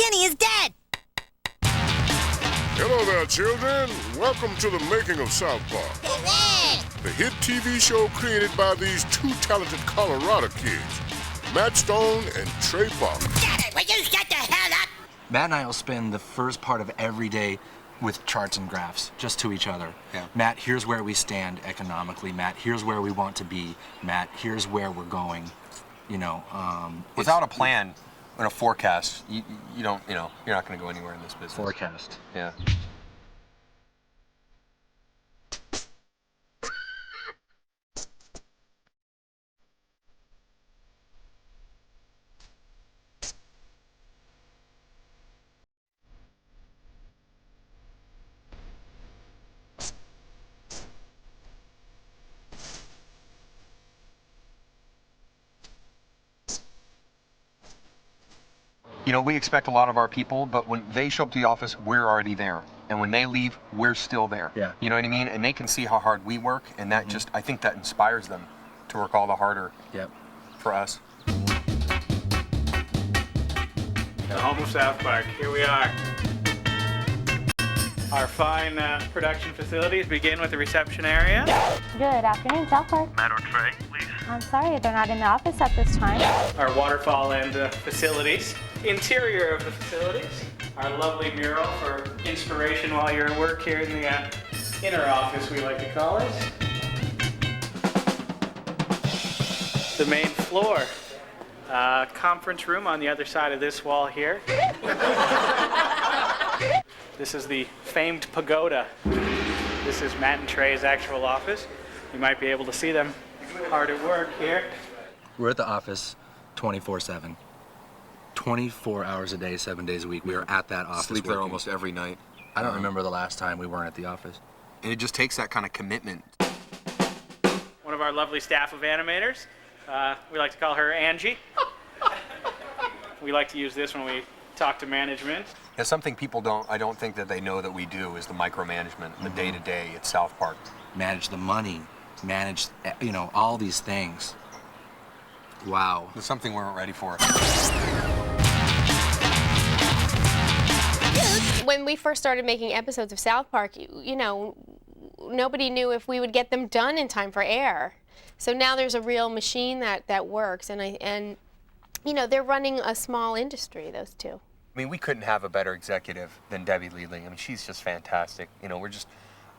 Kenny is dead! Hello there, children. Welcome to the making of South Park. The hit TV show created by these two talented Colorado kids, Matt Stone and Trey Parker. Get it! Will you shut the hell up? Matt and I will spend the first part of every day with charts and graphs, just to each other. Yeah. Matt, here's where we stand economically. Matt, here's where we want to be. Matt, here's where we're going. You know, without a plan and a forecast, you don't, you're not going to go anywhere in this business. Forecast. Yeah. We expect a lot of our people, but when they show up to the office, we're already there. And when they leave, we're still there. Yeah. You know what I mean? And they can see how hard we work, and that I think that inspires them to work all the harder. Yep. For us. The home of South Park, here we are. Our fine production facilities begin with the reception area. Good afternoon, South Park. Matt or Trey, please. I'm sorry, they're not in the office at this time. Our waterfall and facilities. Interior of the facilities. Our lovely mural for inspiration while you're at work here in the inner office, we like to call it. The main floor. Conference room on the other side of this wall here. This is the famed pagoda. This is Matt and Trey's actual office. You might be able to see them hard at work here. We're at the office 24/7. 24 hours a day, 7 days a week. We are at that office. Sleep there working. almost every night. I don't remember the last time we weren't at the office. And it just takes that kind of commitment. One of our lovely staff of animators. We like to call her Angie. We like to use this when we talk to management. Yeah, something people I don't think that they know that we do is the micromanagement, the day-to-day at South Park. Manage the money, manage, all these things. Wow. It's something we weren't ready for. When we first started making episodes of South Park, nobody knew if we would get them done in time for air. So now there's a real machine that works, and they're running a small industry, those two. I mean, we couldn't have a better executive than Debbie Leadling. I mean, she's just fantastic. I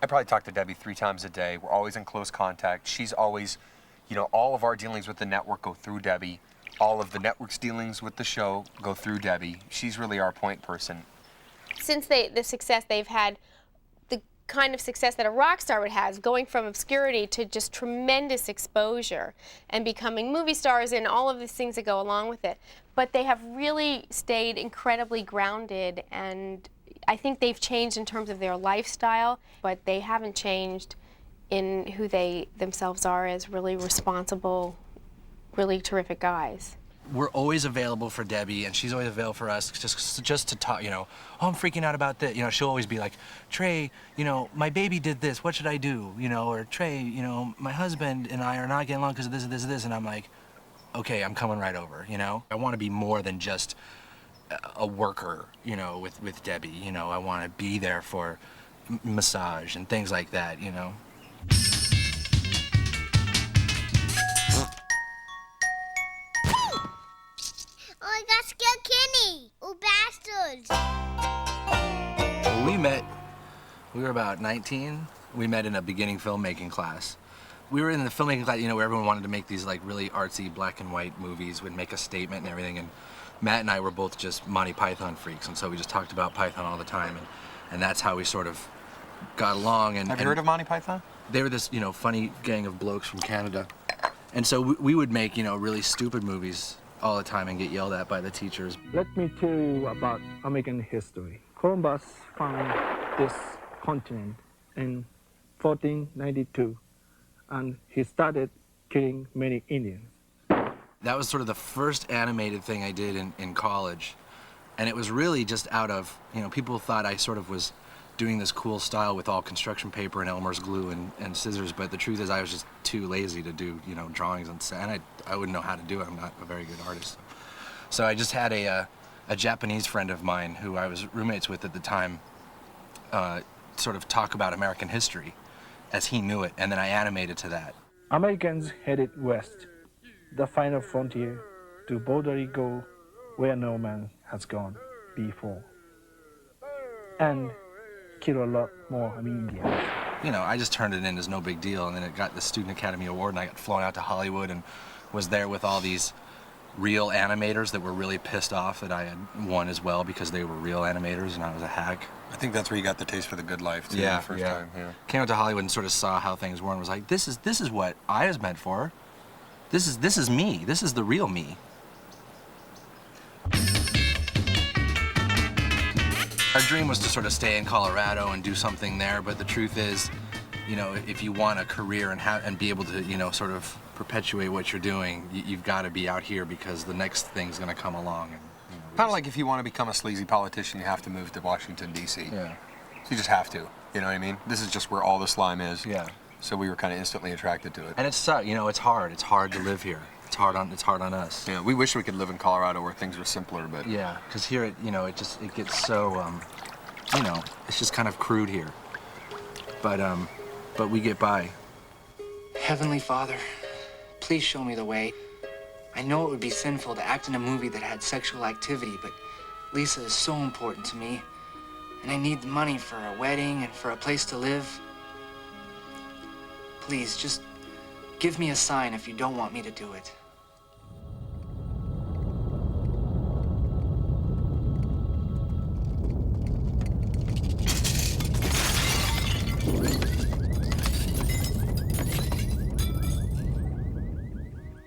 probably talk to Debbie 3 times a day. We're always in close contact. She's always, all of our dealings with the network go through Debbie. All of the network's dealings with the show go through Debbie. She's really our point person. Since the success they've had, the kind of success that a rock star would have, going from obscurity to just tremendous exposure and becoming movie stars and all of these things that go along with it. But they have really stayed incredibly grounded, and I think they've changed in terms of their lifestyle, but they haven't changed in who they themselves are as really responsible, really terrific guys. We're always available for Debbie, and she's always available for us just to talk, oh, I'm freaking out about this. She'll always be like, Trey, my baby did this, what should I do? Or Trey, my husband and I are not getting along because of this and this and this, and I'm like, okay, I'm coming right over, I want to be more than just a worker, with Debbie, I want to be there for massage and things like that, Oh, I got scared Kenny! Oh, bastards! We were about 19. We met in a beginning filmmaking class. We were in the filmmaking class, where everyone wanted to make these really artsy black and white movies, would make a statement and everything. And Matt and I were both just Monty Python freaks, and so we just talked about Python all the time. And that's how we sort of got along. Have you heard of Monty Python? They were this, funny gang of blokes from Canada. And so we would make, really stupid movies all the time and get yelled at by the teachers. Let me tell you about American history. Columbus found this continent in 1492, and he started killing many Indians. That was sort of the first animated thing I did in college. And it was really just out of, people thought I sort of was doing this cool style with all construction paper and Elmer's glue and scissors, but the truth is I was just too lazy to do, drawings on set, and I wouldn't know how to do it. I'm not a very good artist. So I just had a Japanese friend of mine who I was roommates with at the time sort of talk about American history as he knew it, and then I animated to that. Americans headed west, the final frontier, to boldly go where no man has gone before, and kill a lot more Indians. You know, I just turned it in as no big deal, and then it got the Student Academy Award, and I got flown out to Hollywood and was there with all these real animators that were really pissed off that I had won as well because they were real animators and I was a hack. I think that's where you got the taste for the good life too. Yeah, the first time. Yeah. Came out to Hollywood and sort of saw how things were and was like, this is what I was meant for. This is me. This is the real me. Our dream was to sort of stay in Colorado and do something there, but the truth is, you know, if you want a career and be able to, you know, sort of perpetuate what you're doing, you've got to be out here because the next thing's going to come along. And, you know, Kind of like if you want to become a sleazy politician, you have to move to Washington, D.C. Yeah. So you just have to, you know what I mean? This is just where all the slime is. Yeah. So we were kind of instantly attracted to it. And it's, you know, it's hard. It's hard to live here. It's hard on us. Yeah, we wish we could live in Colorado where things were simpler, but... Yeah, because here, it gets so, you know, it's just kind of crude here. But we get by. Heavenly Father, please show me the way. I know it would be sinful to act in a movie that had sexual activity, but Lisa is so important to me, and I need the money for a wedding and for a place to live. Please, just give me a sign if you don't want me to do it.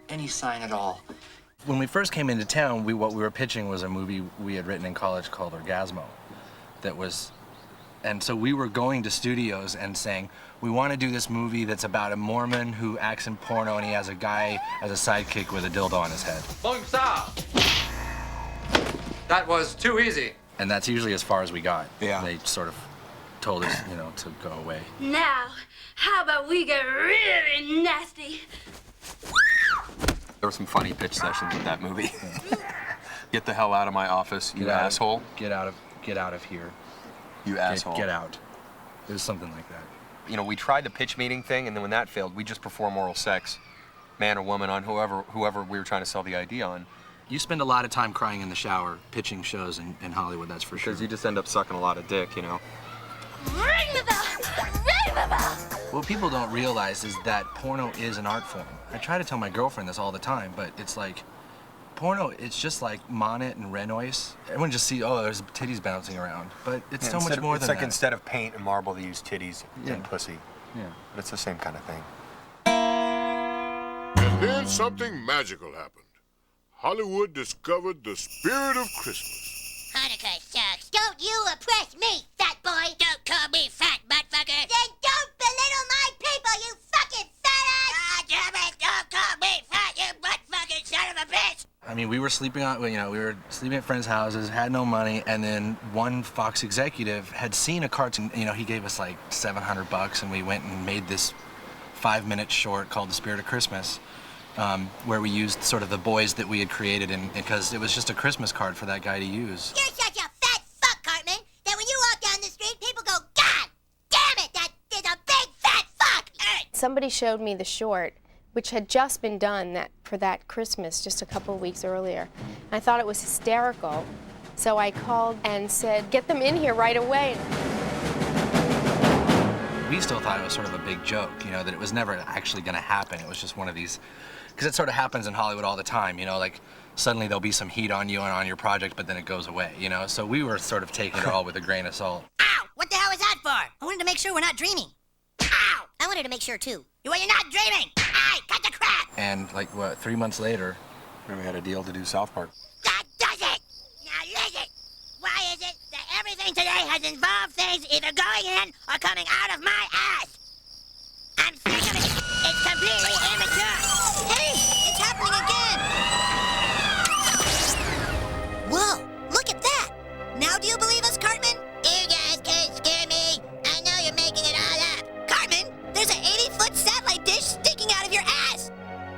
Any sign at all. When we first came into town, what we were pitching was a movie we had written in college called Orgasmo. And so we were going to studios and saying, we want to do this movie that's about a Mormon who acts in porno and he has a guy as a sidekick with a dildo on his head. That was too easy. And that's usually as far as we got. Yeah. They sort of told us, you know, to go away. Now, how about we get really nasty? There were some funny pitch sessions with that movie. Get the hell out of my office, you asshole. Get out of here. You asshole. Get out. It was something like that. You know, we tried the pitch meeting thing, and then when that failed, we just perform oral sex, man or woman, on whoever we were trying to sell the idea on. You spend a lot of time crying in the shower pitching shows in Hollywood, that's for sure. Because you just end up sucking a lot of dick, you know. Ring the bell! Ring the bell! What people don't realize is that porno is an art form. I try to tell my girlfriend this all the time, but it's like, porno, it's just like Monet and Renoise. Everyone just see, oh, there's titties bouncing around. But it's so much more than that. It's like instead of paint and marble, they use titties and pussy. Yeah. But it's the same kind of thing. And then something magical happened. Hollywood discovered the spirit of Christmas. Hanukkah sucks. Don't you oppress me, fat boy. Don't call me fat, buttfucker. Then don't belittle my people, you fucking fat ass. Ah, damn it. Don't call me fat, you buttfucking son of a bitch. I mean, we were sleeping at friends' houses, had no money, and then one Fox executive had seen a cartoon. You know, he gave us like $700, and we went and made this 5-minute short called The Spirit of Christmas, where we used sort of the boys that we had created, and because it was just a Christmas card for that guy to use. You're such a fat fuck, Cartman, that when you walk down the street, people go, God damn it, that is a big fat fuck. Somebody showed me the short, which had just been done for that Christmas just a couple of weeks earlier. I thought it was hysterical, so I called and said, get them in here right away. We still thought it was sort of a big joke, you know, that it was never actually going to happen. It was just one of these, because it sort of happens in Hollywood all the time, you know, like suddenly there'll be some heat on you and on your project, but then it goes away, you know? So we were sort of taking it all with a grain of salt. Ow! What the hell was that for? I wanted to make sure we're not dreaming. Ow! I wanted to make sure, too. Well, you're not dreaming! Hey, cut the crap! And like, 3 months later, we had a deal to do South Park. That does it! Now listen! Why is it that everything today has involved things either going in or coming out of my ass? I'm sick of it! It's completely immature! Hey! It's happening again! Whoa! Look at that! Now do you believe us, Cartman? You guys can't scare me! I know you're making it all up! Cartman! There's an 80-foot satellite dish sticking out of your ass!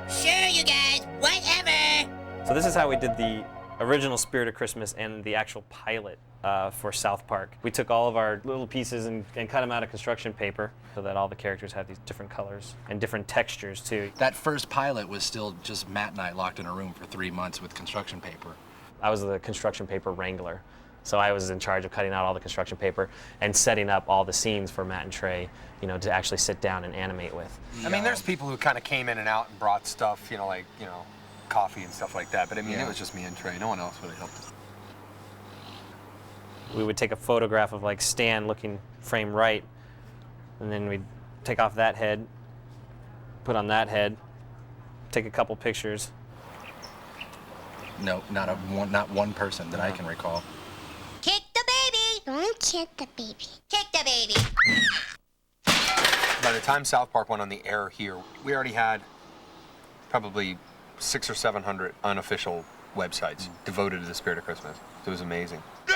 Sure, you guys! Whatever! So this is how we did the original Spirit of Christmas and the actual pilot for South Park. We took all of our little pieces and cut them out of construction paper so that all the characters had these different colors and different textures too. That first pilot was still just Matt and I locked in a room for 3 months with construction paper. I was the construction paper wrangler. So I was in charge of cutting out all the construction paper and setting up all the scenes for Matt and Trey, you know, to actually sit down and animate with. I mean, there's people who kind of came in and out and brought stuff, you know, like, you know, coffee and stuff like that. But I mean, it was just me and Trey. No one else really helped us. We would take a photograph of like Stan looking frame right, and then we'd take off that head, put on that head, take a couple pictures. No, not one person that I can recall. Kick the baby! Don't kick the baby. Kick the baby! By the time South Park went on the air here, we already had probably 600 or 700 unofficial websites devoted to the Spirit of Christmas. It was amazing. You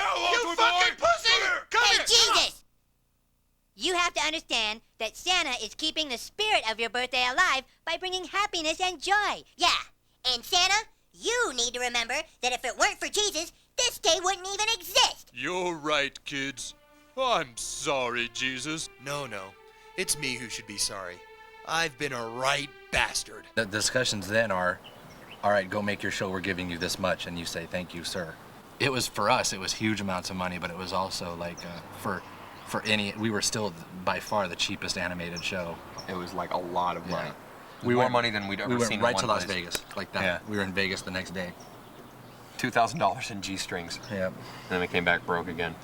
fucking pussy! Hey, Jesus! You have to understand that Santa is keeping the spirit of your birthday alive by bringing happiness and joy. Yeah, and Santa, you need to remember that if it weren't for Jesus, this day wouldn't even exist. You're right, kids. I'm sorry, Jesus. No, it's me who should be sorry. I've been a right bastard. The discussions then are, all right, go make your show, we're giving you this much, and you say, thank you, sir. It was, for us, it was huge amounts of money, but it was also like, we were still by far the cheapest animated show. It was like a lot of money. Yeah. More money than we'd ever seen in one place. We went right to Las Vegas, like that. Yeah. We were in Vegas the next day. $2,000 in G-strings. Yeah. And then we came back broke again.